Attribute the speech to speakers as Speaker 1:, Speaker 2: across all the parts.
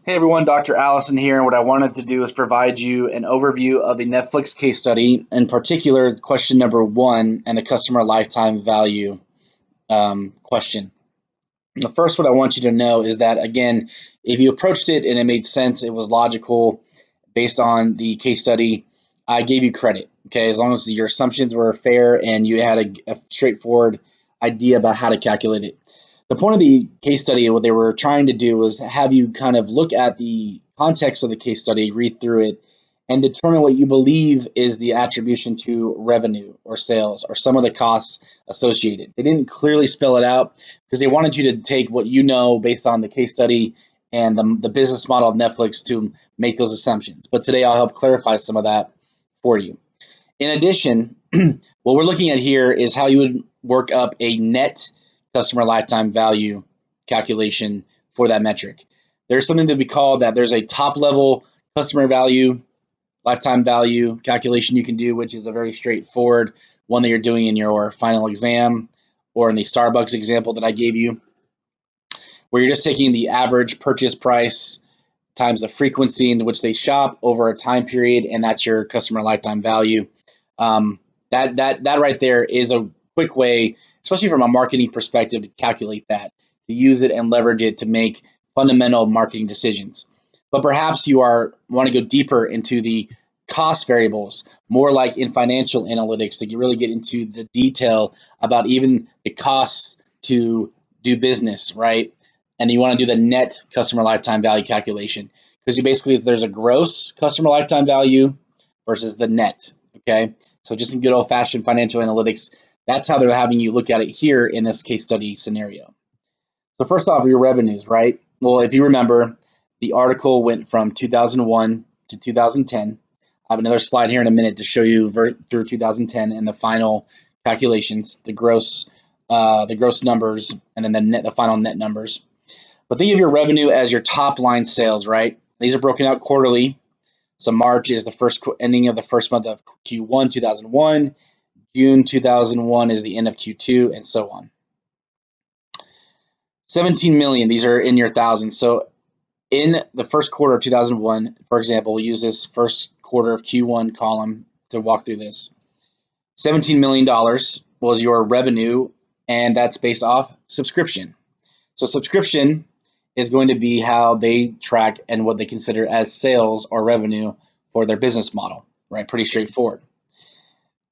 Speaker 1: Hey everyone, Dr. Allison here, and what I wanted to do is provide you an overview of the Netflix case study, in particular, question number 1 and the customer lifetime value question. The first, what I want you to know is that, again, if you approached it and it made sense, it was logical based on the case study, I gave you credit, okay, as long as your assumptions were fair and you had a straightforward idea about how to calculate it. The point of the case study, what they were trying to do was have you kind of look at the context of the case study, read through it, and determine what you believe is the attribution to revenue or sales or some of the costs associated. They didn't clearly spell it out because they wanted you to take what you know based on the case study and the business model of Netflix to make those assumptions. But today I'll help clarify some of that for you. In addition, what we're looking at here is how you would work up a net customer lifetime value calculation for that metric. There's something to be called that there's a top level customer value, lifetime value calculation you can do, which is a very straightforward one that you're doing in your final exam or in the Starbucks example that I gave you, where you're just taking the average purchase price times the frequency in which they shop over a time period, and that's your customer lifetime value. That right there is a quick way, especially from a marketing perspective, to calculate that, to use it and leverage it to make fundamental marketing decisions. But perhaps you want to go deeper into the cost variables, more like in financial analytics, to really get into the detail about even the costs to do business, right? And you want to do the net customer lifetime value calculation because there's a gross customer lifetime value versus the net, okay? So just in good old-fashioned financial analytics, that's how they're having you look at it here in this case study scenario. So first off, your revenues, right? Well, if you remember, the article went from 2001 to 2010. I have another slide here in a minute to show you through 2010 and the final calculations, the gross numbers, and then the final net numbers. But think of your revenue as your top line sales, right? These are broken out quarterly. So March is the first ending of the first month of Q1 2001. June 2001 is the end of Q2, and so on. 17 million, these are in your thousands. So in the first quarter of 2001, for example, we'll use this first quarter of Q1 column to walk through this. $17 million was your revenue, and that's based off subscription. So subscription is going to be how they track and what they consider as sales or revenue for their business model, right? Pretty straightforward.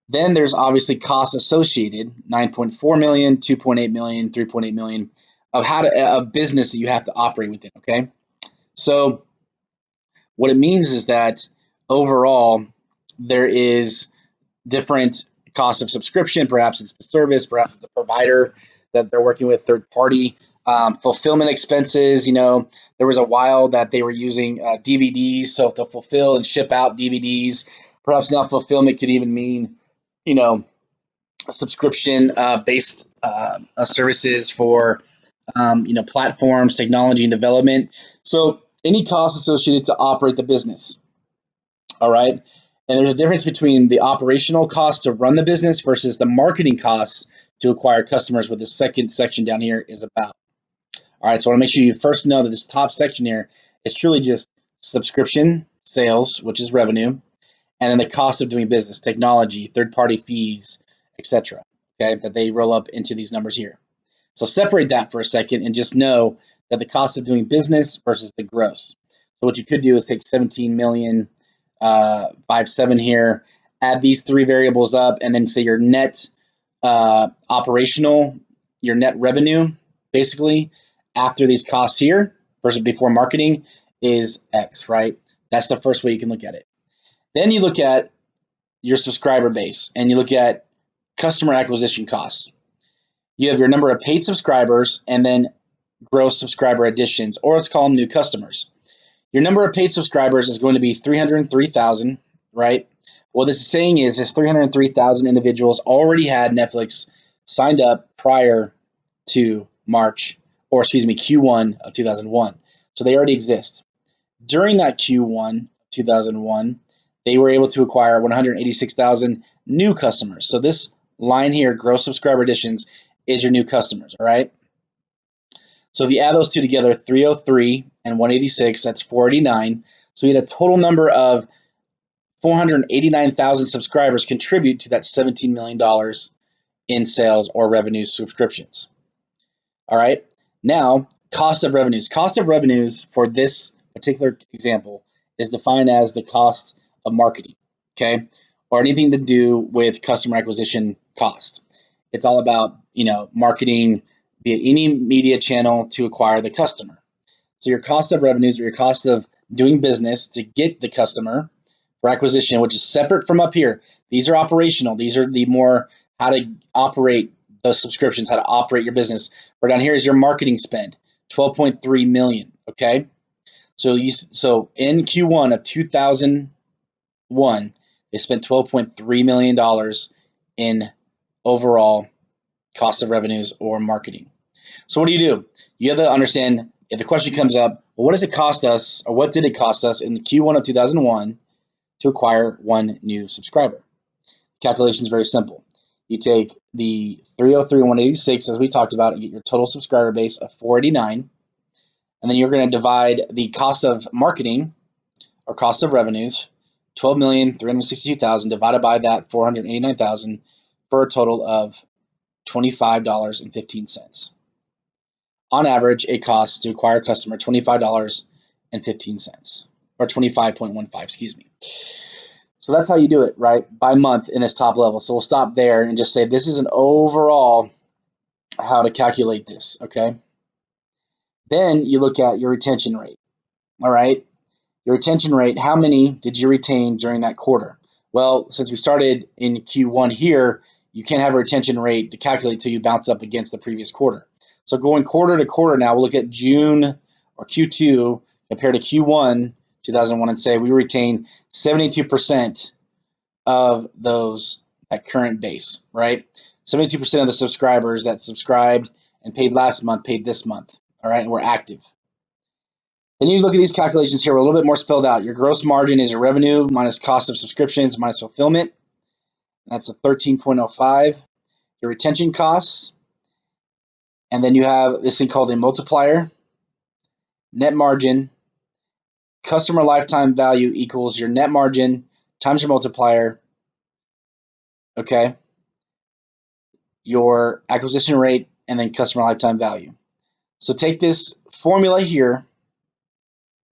Speaker 1: Then there's obviously costs associated, 9.4 million, 2.8 million, 3.8 million of a business that you have to operate within, okay? So what it means is that overall there is different costs of subscription. Perhaps it's the service, perhaps it's a provider that they're working with, third party. Fulfillment expenses, there was a while that they were using DVDs, so to fulfill and ship out DVDs. Perhaps now fulfillment could even mean, subscription based services for, platforms, technology, and development. So any costs associated to operate the business. All right. And there's a difference between the operational cost to run the business versus the marketing costs to acquire customers, what the second section down here is about. All right, so I want to make sure you first know that this top section here is truly just subscription sales, which is revenue, and then the cost of doing business, technology, third-party fees, etc. Okay, that they roll up into these numbers here. So separate that for a second and just know that the cost of doing business versus the gross. So what you could do is take 17 million, 57 here, add these three variables up, and then say your net operational, your net revenue, basically, after these costs here versus before marketing is X, right? That's the first way you can look at it. Then you look at your subscriber base and you look at customer acquisition costs. You have your number of paid subscribers and then gross subscriber additions, or let's call them new customers. Your number of paid subscribers is going to be 303,000, right? What this is saying is 303,000 individuals already had Netflix signed up prior to Q1 of 2001. So they already exist. During that Q1 2001, they were able to acquire 186,000 new customers. So this line here, gross subscriber additions, is your new customers, all right? So if you add those two together, 303 and 186, that's 489. So you had a total number of 489,000 subscribers contribute to that $17 million in sales or revenue subscriptions. All right. Now, cost of revenues. Cost of revenues for this particular example is defined as the cost of marketing, okay, or anything to do with customer acquisition cost. It's all about, marketing via any media channel to acquire the customer. So your cost of revenues or your cost of doing business to get the customer for acquisition, which is separate from up here. These are operational. These are the more how to operate those subscriptions, how to operate your business. Or down here is your marketing spend, 12.3 million. Okay, so in Q1 of 2001, they spent $12.3 million in overall cost of revenues or marketing. So what do? You have to understand if the question comes up, well, what does it cost us, or what did it cost us in Q1 of 2001 to acquire one new subscriber? Calculation is very simple. You take the 303 and 186, as we talked about, and get your total subscriber base of 489, and then you're going to divide the cost of marketing or cost of revenues, 12,362,000 divided by that 489,000 for a total of $25.15. On average, it costs to acquire a customer $25.15 or 25.15, excuse me. So that's how you do it, right? By month in this top level. So we'll stop there and just say this is an overall how to calculate this, okay? Then you look at your retention rate, all right? Your retention rate, how many did you retain during that quarter? Well, since we started in Q1 here, you can't have a retention rate to calculate until you bounce up against the previous quarter. So going quarter to quarter now, we'll look at June or Q2 compared to Q1 2001 and say we retain 72% of those at current base, right? 72% of the subscribers that subscribed and paid last month paid this month, all right, and we're active. Then you look at these calculations here, we're a little bit more spelled out. Your gross margin is your revenue minus cost of subscriptions minus fulfillment. That's a 13.05. Your retention costs, and then you have this thing called a multiplier, net margin, customer lifetime value equals your net margin times your multiplier, okay, your acquisition rate, and then customer lifetime value. So take this formula here,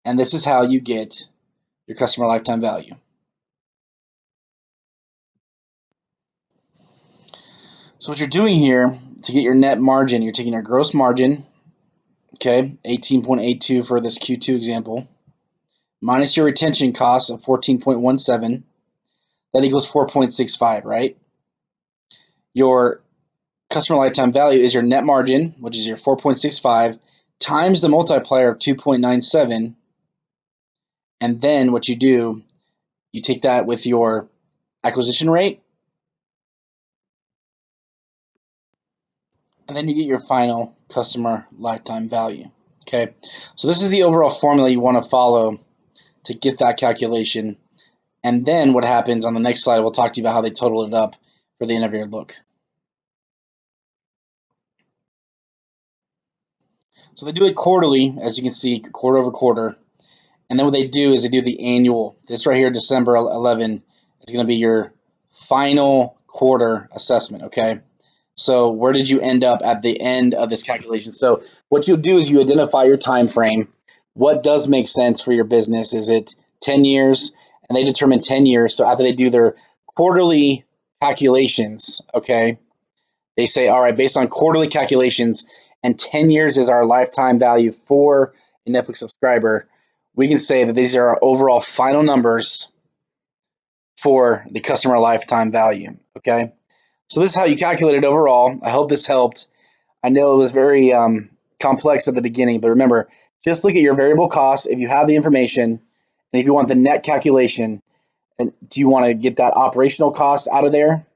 Speaker 1: and this is how you get your customer lifetime value. So what you're doing here to get your net margin, you're taking your gross margin, okay, 18.82 for this Q2 example, minus your retention costs of 14.17, that equals 4.65, right? Your customer lifetime value is your net margin, which is your 4.65, times the multiplier of 2.97, and then what you do, you take that with your acquisition rate, and then you get your final customer lifetime value. Okay, so this is the overall formula you want to follow to get that calculation. And then what happens on the next slide, we'll talk to you about how they total it up for the end of your look. So they do it quarterly, as you can see, quarter over quarter. And then what they do is they do the annual. This right here, December 11, is going to be your final quarter assessment, okay? So where did you end up at the end of this calculation? So what you'll do is you identify your time frame. What does make sense for your business? Is it 10 years? And they determine 10 years. So after they do their quarterly calculations, okay, they say, all right, based on quarterly calculations, and 10 years is our lifetime value for a Netflix subscriber, we can say that these are our overall final numbers for the customer lifetime value, okay? So this is how you calculate it overall. I hope this helped. I know it was very complex at the beginning, but remember, just look at your variable costs if you have the information, and if you want the net calculation, and do you want to get that operational cost out of there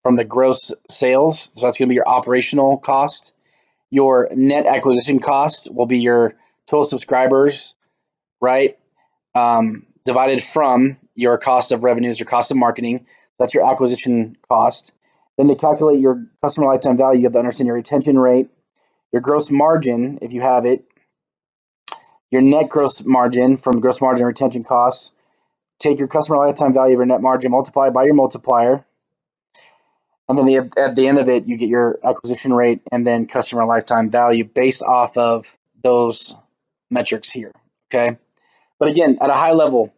Speaker 1: from the gross sales? So that's going to be your operational cost. Your net acquisition cost will be your total subscribers, right? Divided from your cost of revenues, your cost of marketing. That's your acquisition cost. Then to calculate your customer lifetime value, you have to understand your retention rate, your gross margin, if you have it, your net gross margin from gross margin retention costs, take your customer lifetime value of your net margin, multiply by your multiplier, and then at the end of it, you get your acquisition rate and then customer lifetime value based off of those metrics here. Okay. But again, at a high level,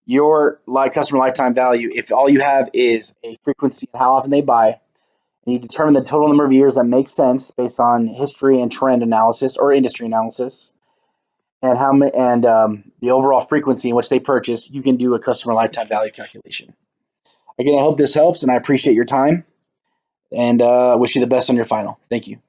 Speaker 1: your customer lifetime value, if all you have is a frequency and how often they buy, and you determine the total number of years that makes sense based on history and trend analysis or industry analysis, and the overall frequency in which they purchase, you can do a customer lifetime value calculation. Again, I hope this helps, and I appreciate your time, and wish you the best on your final. Thank you.